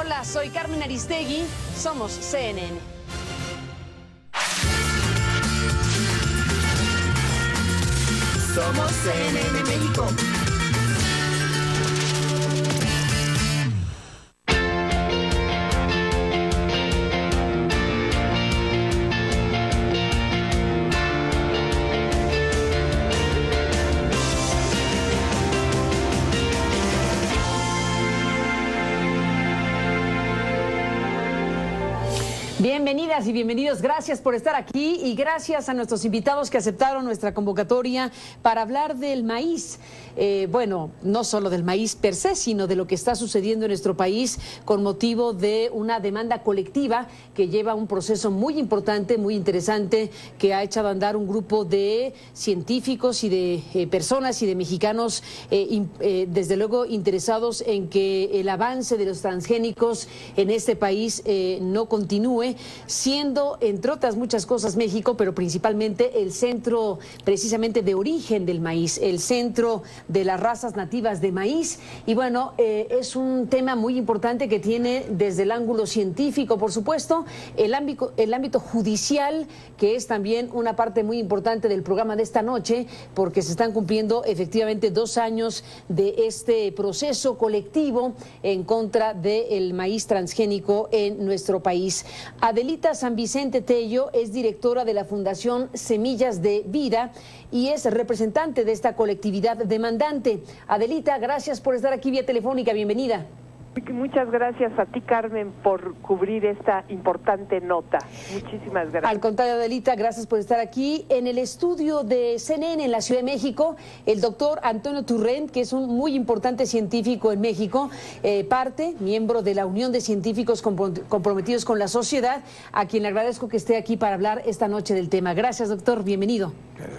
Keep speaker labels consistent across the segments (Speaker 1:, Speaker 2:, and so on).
Speaker 1: Hola, soy Carmen Aristegui, somos CNN.
Speaker 2: Somos CNN México.
Speaker 1: Bienvenidas y bienvenidos, gracias por estar aquí y gracias a nuestros invitados que aceptaron nuestra convocatoria para hablar del maíz. Bueno, no solo del maíz per se, sino de lo que está sucediendo en nuestro país con motivo de una demanda colectiva que lleva un proceso muy importante, muy interesante, que ha echado a andar un grupo de científicos y de personas y de mexicanos, desde luego interesados en que el avance de los transgénicos en este país no continúe, siendo, entre otras muchas cosas, México, pero principalmente el centro precisamente de origen del maíz, el centro de las razas nativas de maíz. Y bueno, es un tema muy importante que tiene desde el ángulo científico, por supuesto, el ámbito judicial, que es también una parte muy importante del programa de esta noche, porque se están cumpliendo efectivamente 2 años de este proceso colectivo en contra del maíz transgénico en nuestro país. Adelita San Vicente Tello es directora de la Fundación Semillas de Vida y es representante de esta colectividad demandante. Adelita, gracias por estar aquí vía telefónica, bienvenida.
Speaker 3: Muchas gracias a ti, Carmen, por cubrir esta importante nota. Muchísimas gracias.
Speaker 1: Al contrario, Adelita, gracias por estar aquí. En el estudio de CNN en la Ciudad de México, el doctor Antonio Turrent, que es un muy importante científico en México, miembro de la Unión de Científicos Comprometidos con la Sociedad, a quien le agradezco que esté aquí para hablar esta noche del tema. Gracias, doctor, bienvenido.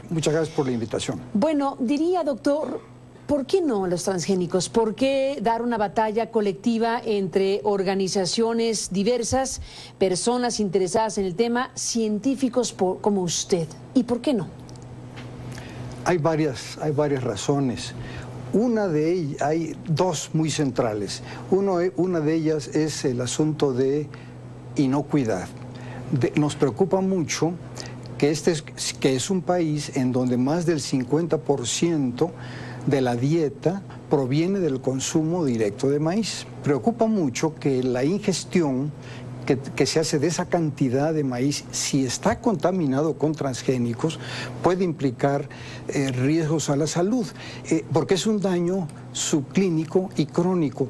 Speaker 4: Muchas gracias por la invitación.
Speaker 1: Bueno, diría, doctor, ¿por qué no los transgénicos? ¿Por qué dar una batalla colectiva entre organizaciones diversas, personas interesadas en el tema, científicos como usted? ¿Y por qué no?
Speaker 4: Hay varias razones. Hay dos muy centrales. Una de ellas es el asunto de inocuidad. Nos preocupa mucho que que es un país en donde más del 50% de la dieta proviene del consumo directo de maíz. Preocupa mucho que la ingestión que se hace de esa cantidad de maíz, si está contaminado con transgénicos, puede implicar riesgos a la salud, porque es un daño subclínico y crónico.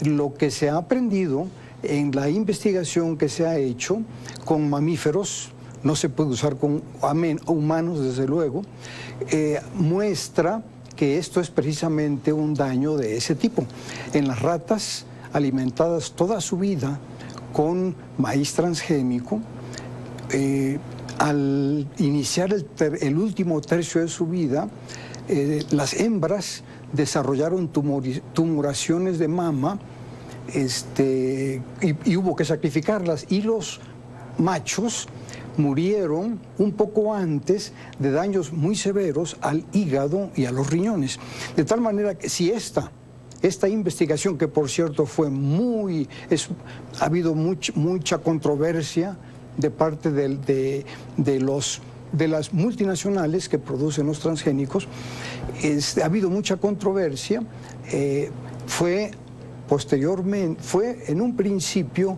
Speaker 4: Lo que se ha aprendido en la investigación que se ha hecho con mamíferos, no se puede usar con humanos, desde luego, muestra que esto es precisamente un daño de ese tipo. En las ratas alimentadas toda su vida con maíz transgénico, al iniciar el último tercio de su vida, las hembras desarrollaron tumoraciones de mama y hubo que sacrificarlas, y los machos murieron un poco antes de daños muy severos al hígado y a los riñones. De tal manera que si esta investigación, que por cierto ha habido mucha controversia de parte de las multinacionales que producen los transgénicos, ha habido mucha controversia, fue en un principio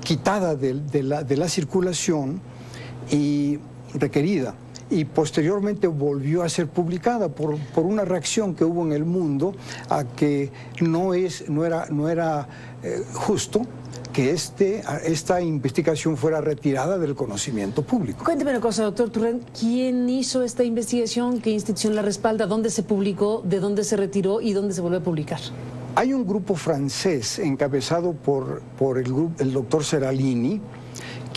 Speaker 4: quitada de la circulación y requerida, y posteriormente volvió a ser publicada por una reacción que hubo en el mundo a que no era justo que esta investigación fuera retirada del conocimiento público.
Speaker 1: Cuénteme una cosa, doctor Turrent, ¿quién hizo esta investigación? ¿Qué institución la respalda? ¿Dónde se publicó? ¿De dónde se retiró? ¿Y dónde se volvió a publicar?
Speaker 4: Hay un grupo francés encabezado por el doctor Seralini,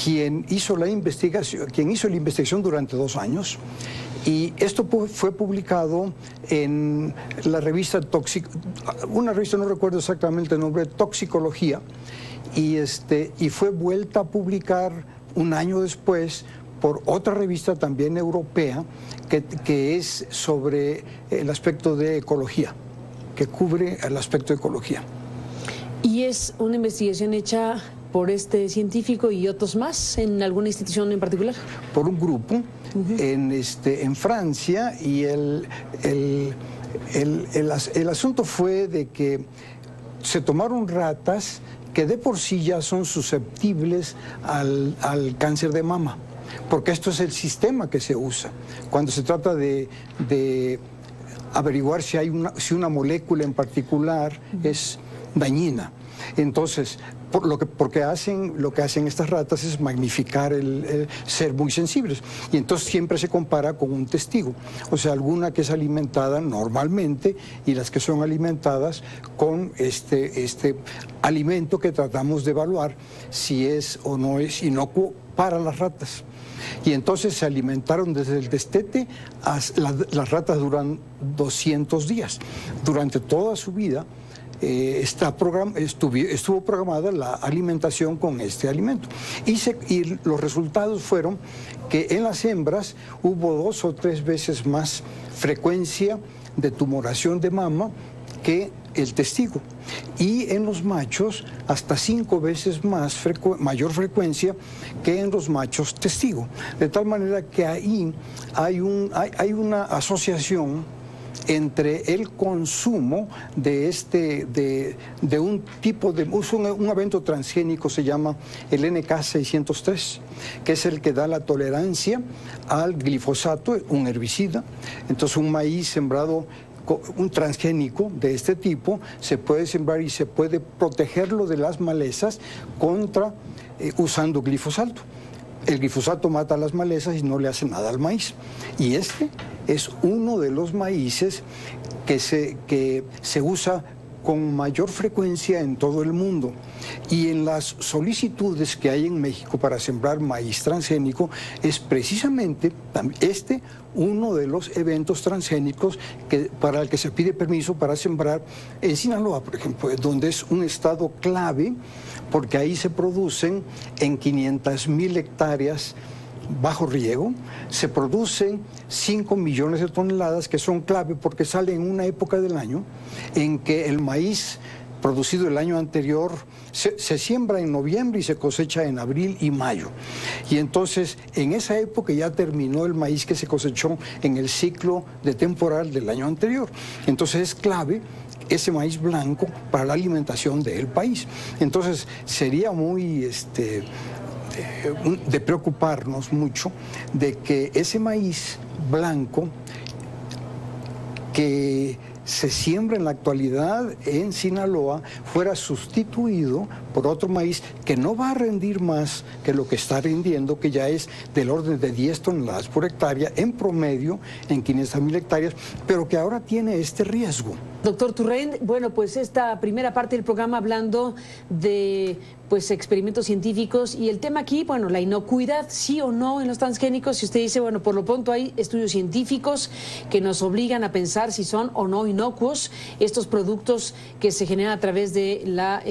Speaker 4: quien hizo la investigación durante 2 años, y esto fue publicado en la revista una revista, no recuerdo exactamente el nombre, Toxicología, y fue vuelta a publicar un año después por otra revista también europea que es sobre el aspecto de ecología, que cubre el aspecto de ecología.
Speaker 1: ¿Y es una investigación hecha por este científico y otros más en alguna institución en particular?
Speaker 4: Por un grupo en Francia, y el asunto fue de que se tomaron ratas que de por sí ya son susceptibles al cáncer de mama, porque esto es el sistema que se usa cuando se trata de averiguar si una molécula en particular es dañina. Entonces, lo que hacen estas ratas es magnificar el ser muy sensibles, y entonces siempre se compara con un testigo, o sea, alguna que es alimentada normalmente y las que son alimentadas con este alimento que tratamos de evaluar si es o no es inocuo para las ratas. Y entonces se alimentaron desde el destete las ratas duran 200 días. Durante toda su vida estuvo programada la alimentación con este alimento. Y los resultados fueron que en las hembras hubo 2 o 3 veces más frecuencia de tumoración de mama que el testigo, y en los machos hasta 5 veces mayor frecuencia que en los machos testigo, de tal manera que ahí hay una asociación entre el consumo de un tipo de un evento transgénico, se llama el NK603, que es el que da la tolerancia al glifosato, un herbicida. Entonces, un maíz sembrado, un transgénico de este tipo, se puede sembrar y se puede protegerlo de las malezas usando glifosato. El glifosato mata las malezas y no le hace nada al maíz. Y este es uno de los maíces que se usa con mayor frecuencia en todo el mundo. Y en las solicitudes que hay en México para sembrar maíz transgénico es precisamente uno de los eventos transgénicos para el que se pide permiso para sembrar en Sinaloa, por ejemplo, donde es un estado clave, porque ahí se producen en 500,000 hectáreas bajo riego, se producen 5 millones de toneladas que son clave porque salen en una época del año en que el maíz producido el año anterior se siembra en noviembre y se cosecha en abril y mayo. Y entonces en esa época ya terminó el maíz que se cosechó en el ciclo de temporal del año anterior. Entonces es clave ese maíz blanco para la alimentación del país. Entonces sería muy de preocuparnos mucho de que ese maíz blanco que se siembra en la actualidad en Sinaloa fuera sustituido por otro maíz que no va a rendir más que lo que está rindiendo, que ya es del orden de 10 toneladas por hectárea en promedio en 500,000 hectáreas, pero que ahora tiene este riesgo.
Speaker 1: Doctor Turrent, bueno, pues esta primera parte del programa hablando de experimentos científicos, y el tema aquí, bueno, la inocuidad, sí o no en los transgénicos. Si usted dice, bueno, por lo pronto hay estudios científicos que nos obligan a pensar si son o no inocuos estos productos que se generan a través de la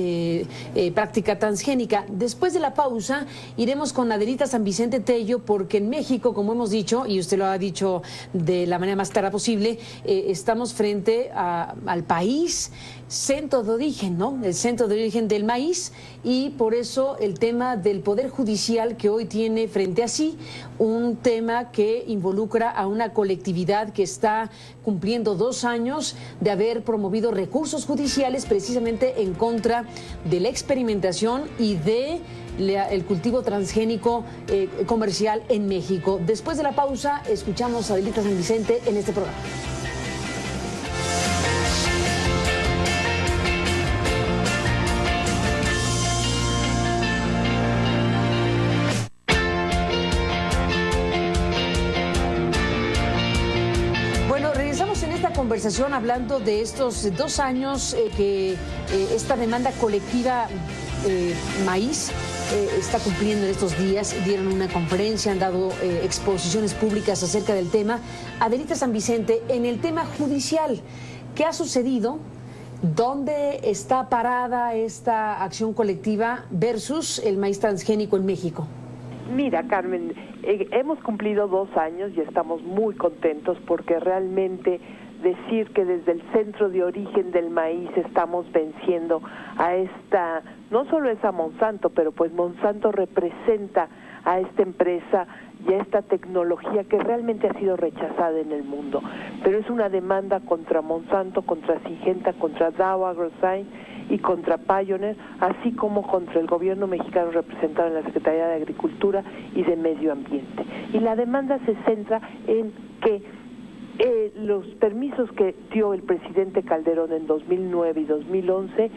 Speaker 1: práctica transgénica. Después de la pausa iremos con Adelita San Vicente Tello, porque en México, como hemos dicho, y usted lo ha dicho de la manera más clara posible, estamos frente al país centro de origen, ¿no? El centro de origen del maíz, y por eso el tema del Poder Judicial que hoy tiene frente a sí un tema que involucra a una colectividad que está cumpliendo 2 años de haber promovido recursos judiciales precisamente en contra de la experimentación y de el cultivo transgénico comercial en México. Después de la pausa escuchamos a Adelita San Vicente en este programa. Conversación hablando de estos 2 años que esta demanda colectiva maíz está cumpliendo en estos días. Dieron una conferencia, han dado exposiciones públicas acerca del tema. Adelita San Vicente, en el tema judicial, ¿qué ha sucedido? ¿Dónde está parada esta acción colectiva versus el maíz transgénico en México?
Speaker 3: Mira, Carmen, hemos cumplido 2 años y estamos muy contentos porque realmente decir que desde el centro de origen del maíz estamos venciendo a esta, no solo es a Monsanto, pero pues Monsanto representa a esta empresa y a esta tecnología que realmente ha sido rechazada en el mundo. Pero es una demanda contra Monsanto, contra Syngenta, contra Dow AgroScience y contra Pioneer, así como contra el gobierno mexicano representado en la Secretaría de Agricultura y de Medio Ambiente. Y la demanda se centra en que los permisos que dio el presidente Calderón en 2009 y 2011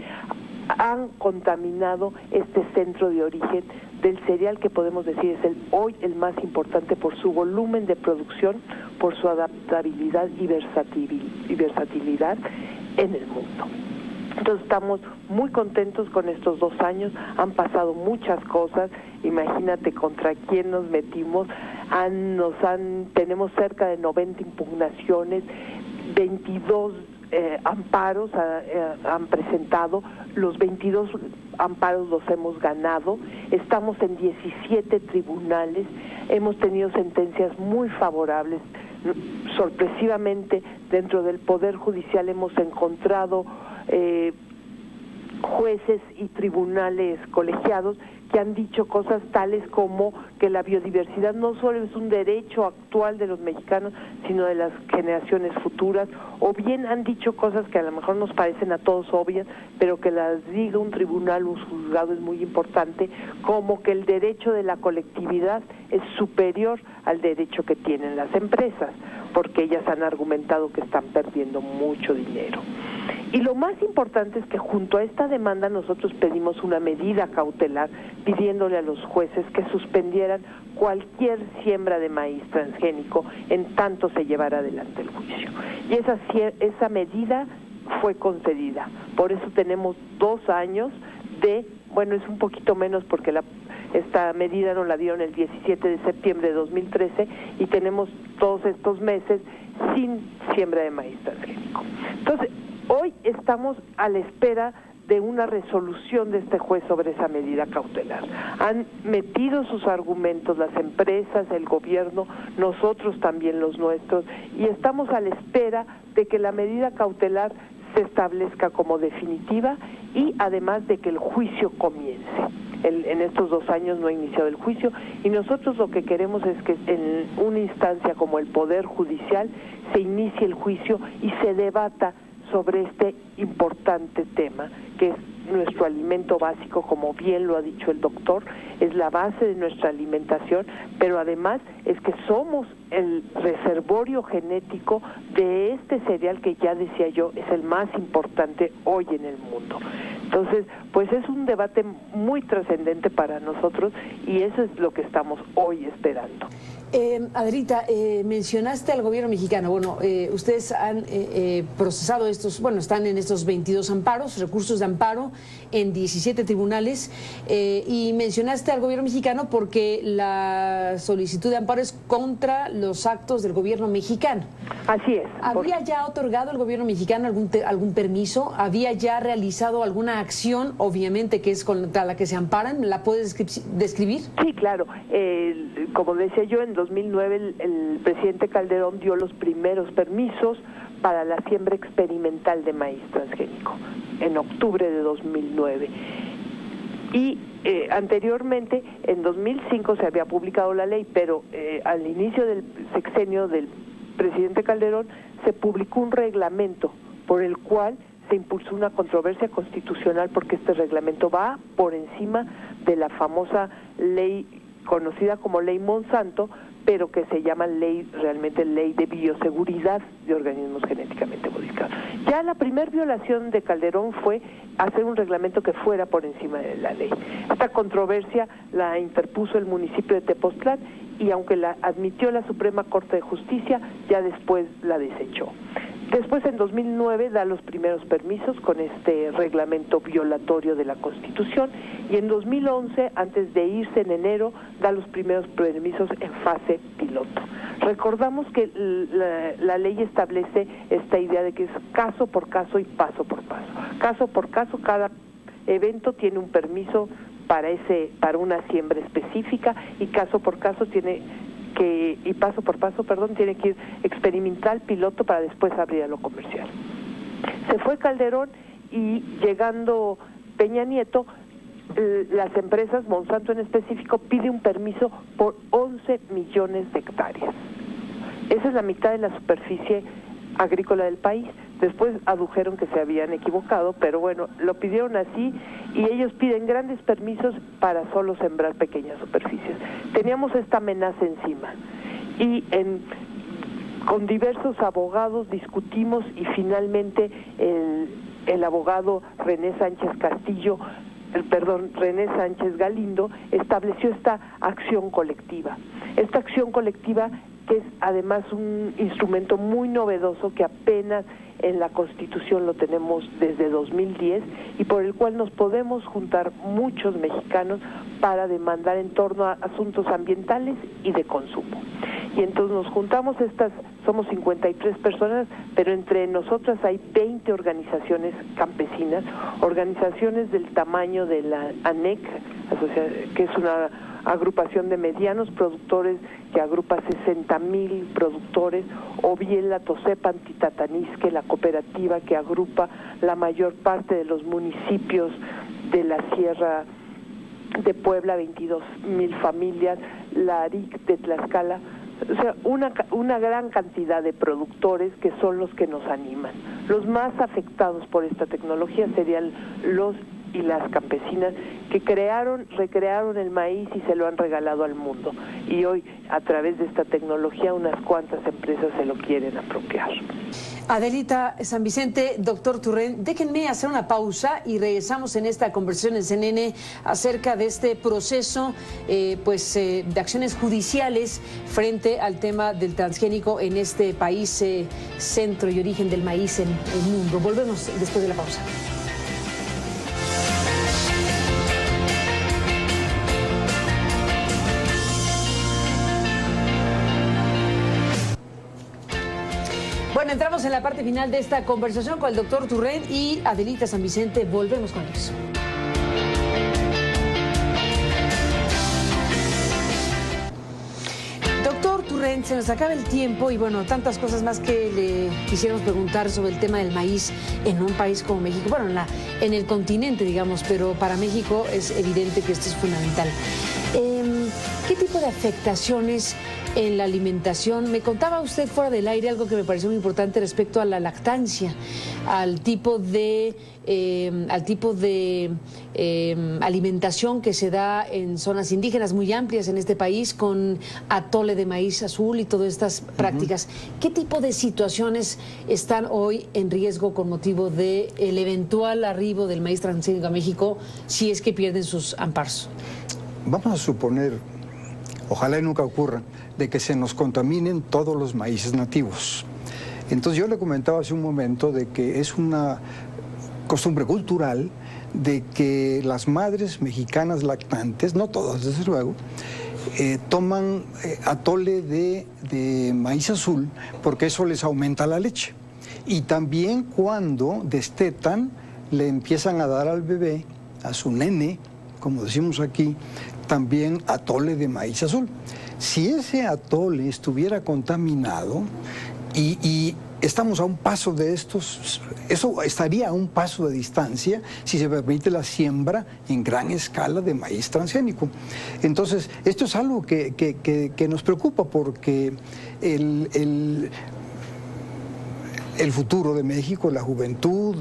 Speaker 3: han contaminado este centro de origen del cereal, que podemos decir es hoy el más importante por su volumen de producción, por su adaptabilidad y versatilidad en el mundo. Entonces estamos muy contentos con estos 2 años, han pasado muchas cosas, imagínate contra quién nos metimos, tenemos cerca de 90 impugnaciones, 22 amparos han presentado, los 22 amparos los hemos ganado, estamos en 17 tribunales, hemos tenido sentencias muy favorables, sorpresivamente dentro del Poder Judicial hemos encontrado jueces y tribunales colegiados que han dicho cosas tales como que la biodiversidad no solo es un derecho actual de los mexicanos, sino de las generaciones futuras, o bien han dicho cosas que a lo mejor nos parecen a todos obvias, pero que las diga un tribunal, un juzgado es muy importante, como que el derecho de la colectividad es superior al derecho que tienen las empresas, porque ellas han argumentado que están perdiendo mucho dinero. Y lo más importante es que junto a esta demanda nosotros pedimos una medida cautelar pidiéndole a los jueces que suspendieran cualquier siembra de maíz transgénico en tanto se llevara adelante el juicio. Y esa medida fue concedida. Por eso tenemos 2 años es un poquito menos porque esta medida nos la dieron el 17 de septiembre de 2013 y tenemos todos estos meses sin siembra de maíz transgénico. Entonces, hoy estamos a la espera de una resolución de este juez sobre esa medida cautelar. Han metido sus argumentos las empresas, el gobierno, nosotros también los nuestros, y estamos a la espera de que la medida cautelar se establezca como definitiva y además de que el juicio comience. En estos 2 años no ha iniciado el juicio y nosotros lo que queremos es que en una instancia como el Poder Judicial se inicie el juicio y se debata sobre este importante tema, que es nuestro alimento básico, como bien lo ha dicho el doctor, es la base de nuestra alimentación, pero además es que somos el reservorio genético de este cereal que ya decía yo es el más importante hoy en el mundo. Entonces, pues es un debate muy trascendente para nosotros y eso es lo que estamos hoy esperando.
Speaker 1: Adelita, mencionaste al gobierno mexicano. Bueno, ustedes han procesado están en estos 22 amparos, recursos de amparo en 17 tribunales, y mencionaste al gobierno mexicano porque la solicitud de amparo es contra los actos del gobierno mexicano.
Speaker 3: Así es.
Speaker 1: ¿Había ya otorgado el gobierno mexicano algún permiso? ¿Había ya realizado alguna acción, obviamente, que es contra la que se amparan? ¿La puedes describir?
Speaker 3: Sí, claro. Como decía yo, en 2009 el presidente Calderón dio los primeros permisos para la siembra experimental de maíz transgénico, en octubre de 2009. Y anteriormente, en 2005 se había publicado la ley, pero al inicio del sexenio del presidente Calderón se publicó un reglamento por el cual se impulsó una controversia constitucional porque este reglamento va por encima de la famosa ley conocida como Ley Monsanto, pero que se llama realmente Ley de Bioseguridad de Organismos Genéticamente Modificados. Ya la primer violación de Calderón fue hacer un reglamento que fuera por encima de la ley. Esta controversia la interpuso el municipio de Tepoztlán y aunque la admitió la Suprema Corte de Justicia, ya después la desechó. Después, en 2009, da los primeros permisos con este reglamento violatorio de la Constitución y en 2011, antes de irse en enero, da los primeros permisos en fase piloto. Recordamos que la ley establece esta idea de que es caso por caso y paso por paso. Caso por caso, cada evento tiene un permiso para una siembra específica y caso por caso tiene y paso por paso, tiene que ir experimental, piloto, para después abrir a lo comercial. Se fue Calderón y llegando Peña Nieto, las empresas, Monsanto en específico, pide un permiso por 11 millones de hectáreas. Esa es la mitad de la superficie agrícola del país. Después adujeron que se habían equivocado, pero bueno, lo pidieron así y ellos piden grandes permisos para solo sembrar pequeñas superficies. Teníamos esta amenaza encima y con diversos abogados discutimos y finalmente el abogado René Sánchez Galindo estableció esta acción colectiva. Esta acción colectiva que es además un instrumento muy novedoso que apenas en la Constitución lo tenemos desde 2010 y por el cual nos podemos juntar muchos mexicanos para demandar en torno a asuntos ambientales y de consumo. Y entonces nos juntamos, somos 53 personas, pero entre nosotras hay 20 organizaciones campesinas, organizaciones del tamaño de la ANEC, que es una agrupación de medianos productores que agrupa 60,000 productores, o bien la Tosepa Antitatanisque, la cooperativa que agrupa la mayor parte de los municipios de la Sierra de Puebla, 22,000 familias, la ARIC de Tlaxcala, o sea, una gran cantidad de productores que son los que nos animan. Los más afectados por esta tecnología serían los y las campesinas que recrearon el maíz y se lo han regalado al mundo. Y hoy, a través de esta tecnología, unas cuantas empresas se lo quieren apropiar.
Speaker 1: Adelita San Vicente, doctor Turrent, déjenme hacer una pausa y regresamos en esta conversación en CNN acerca de este proceso de acciones judiciales frente al tema del transgénico en este país, centro y origen del maíz en el mundo. Volvemos después de la pausa. Bueno, entramos en la parte final de esta conversación con el doctor Turrent y Adelita San Vicente. Volvemos con ellos. Doctor Turrent, se nos acaba el tiempo y bueno, tantas cosas más que le quisiéramos preguntar sobre el tema del maíz en un país como México. Bueno, en el continente, digamos, pero para México es evidente que esto es fundamental. ¿Qué tipo de afectaciones en la alimentación? Me contaba usted fuera del aire algo que me pareció muy importante respecto a la lactancia, al tipo de alimentación que se da en zonas indígenas muy amplias en este país, con atole de maíz azul y todas estas prácticas. ¿Qué tipo de situaciones están hoy en riesgo con motivo del eventual arribo del maíz transgénico a México, si es que pierden sus amparos?
Speaker 4: Vamos a suponer, ojalá y nunca ocurra, de que se nos contaminen todos los maíces nativos. Entonces yo le comentaba hace un momento de que es una costumbre cultural de que las madres mexicanas lactantes, no todas desde luego, toman atole de maíz azul porque eso les aumenta la leche. Y también cuando destetan le empiezan a dar al bebé, a su nene, como decimos aquí, también atole de maíz azul. Si ese atole estuviera contaminado y estamos a un paso de estos, eso estaría a un paso de distancia si se permite la siembra en gran escala de maíz transgénico. Entonces, esto es algo que nos preocupa porque el futuro de México, la juventud,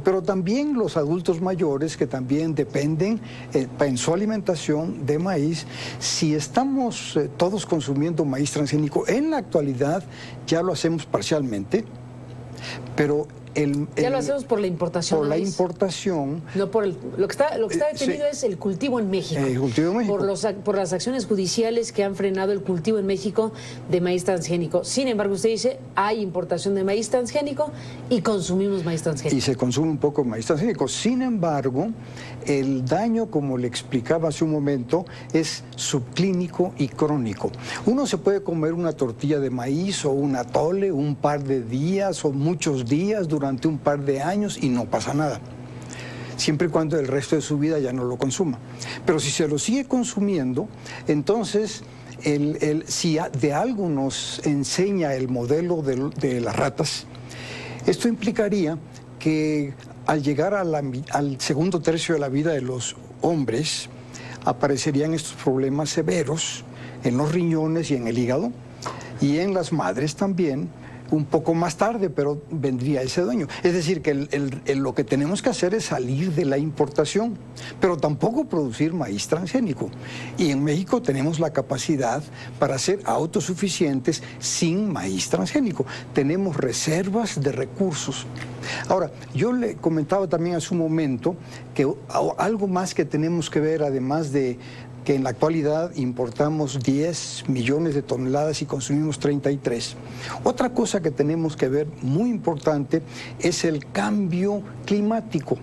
Speaker 4: pero también los adultos mayores que también dependen en su alimentación de maíz. Si estamos todos consumiendo maíz transgénico, en la actualidad ya lo hacemos parcialmente, pero
Speaker 1: ya lo hacemos por la importación.
Speaker 4: Por la importación.
Speaker 1: No por lo que está detenido es el cultivo en México.
Speaker 4: El cultivo en México.
Speaker 1: Por las acciones judiciales que han frenado el cultivo en México de maíz transgénico. Sin embargo, usted dice, hay importación de maíz transgénico y consumimos maíz transgénico.
Speaker 4: Y se consume un poco maíz transgénico. Sin embargo, el daño, como le explicaba hace un momento, es subclínico y crónico. Uno se puede comer una tortilla de maíz o un atole un par de días o muchos días durante un par de años y no pasa nada, siempre y cuando el resto de su vida ya no lo consuma. Pero si se lo sigue consumiendo, entonces Si de algo nos enseña el modelo de las ratas, esto implicaría que al llegar al segundo tercio de la vida de los hombres, aparecerían estos problemas severos en los riñones y en el hígado, y en las madres también, un poco más tarde, pero vendría ese dueño. Es decir, que lo que tenemos que hacer es salir de la importación, pero tampoco producir maíz transgénico. Y en México tenemos la capacidad para ser autosuficientes sin maíz transgénico. Tenemos reservas de recursos. Ahora, yo le comentaba también hace un momento que algo más que tenemos que ver, además de que en la actualidad importamos 10 millones de toneladas y consumimos 33. Otra cosa que tenemos que ver muy importante es el cambio climático.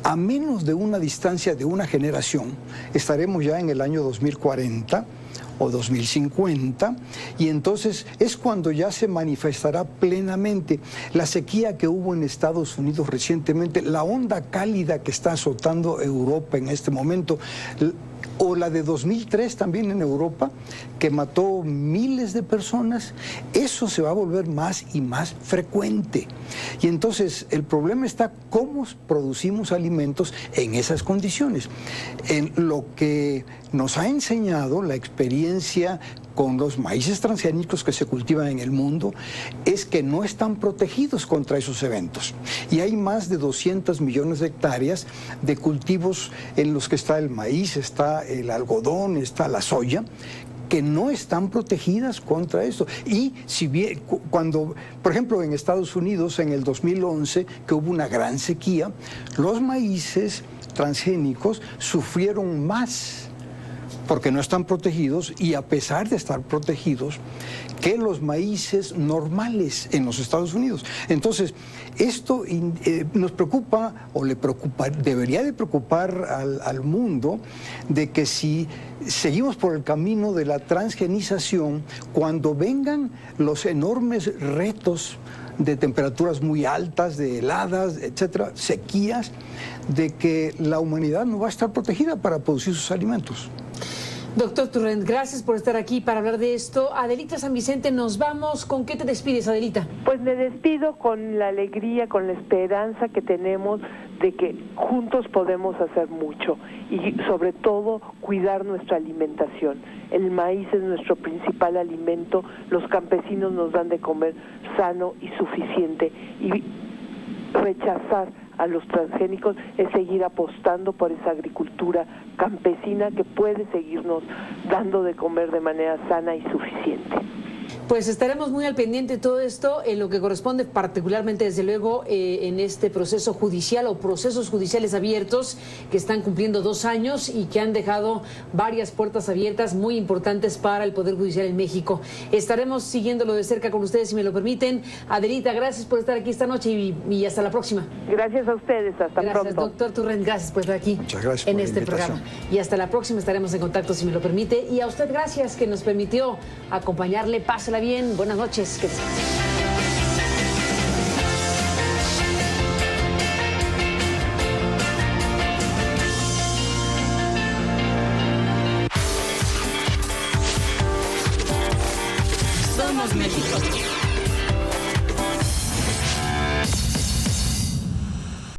Speaker 4: A menos de una distancia de una generación, estaremos ya en el año 2040 o 2050, y entonces es cuando ya se manifestará plenamente la sequía que hubo en Estados Unidos recientemente, la onda cálida que está azotando Europa en este momento, o la de 2003 también en Europa, que mató miles de personas. Eso se va a volver más y más frecuente. Y entonces el problema está cómo producimos alimentos en esas condiciones. En lo que nos ha enseñado la experiencia con los maíces transgénicos que se cultivan en el mundo es que no están protegidos contra esos eventos. Y hay más de 200 millones de hectáreas de cultivos en los que está el maíz, está el algodón, está la soya, que no están protegidas contra eso. Y si bien, cuando, por ejemplo, en Estados Unidos, en el 2011, que hubo una gran sequía, los maíces transgénicos sufrieron más porque no están protegidos, y a pesar de estar protegidos, que los maíces normales en los Estados Unidos. Entonces, esto nos preocupa, o debería de preocupar al mundo, de que si seguimos por el camino de la transgenización, cuando vengan los enormes retos de temperaturas muy altas, de heladas, etcétera, sequías, de que la humanidad no va a estar protegida para producir sus alimentos.
Speaker 1: Doctor Turrent, gracias por estar aquí para hablar de esto. Adelita San Vicente, nos vamos. ¿Con qué te despides, Adelita?
Speaker 3: Pues me despido con la alegría, con la esperanza que tenemos de que juntos podemos hacer mucho y sobre todo cuidar nuestra alimentación. El maíz es nuestro principal alimento, los campesinos nos dan de comer sano y suficiente, y rechazar a los transgénicos es seguir apostando por esa agricultura campesina que puede seguirnos dando de comer de manera sana y suficiente.
Speaker 1: Pues estaremos muy al pendiente de todo esto, en lo que corresponde particularmente, desde luego, en este proceso judicial o procesos judiciales abiertos que están cumpliendo 2 años y que han dejado varias puertas abiertas muy importantes para el Poder Judicial en México. Estaremos siguiéndolo de cerca con ustedes, si me lo permiten. Adelita, gracias por estar aquí esta noche y hasta la próxima.
Speaker 3: Gracias a ustedes, hasta pronto.
Speaker 1: Gracias, doctor Turrent, gracias por estar aquí.
Speaker 4: Muchas gracias
Speaker 1: en
Speaker 4: por
Speaker 1: este
Speaker 4: la invitación.
Speaker 1: programa. Y hasta la próxima, estaremos en contacto, si me lo permite. Y a usted, gracias, que nos permitió acompañarle. Pásela bien, buenas noches.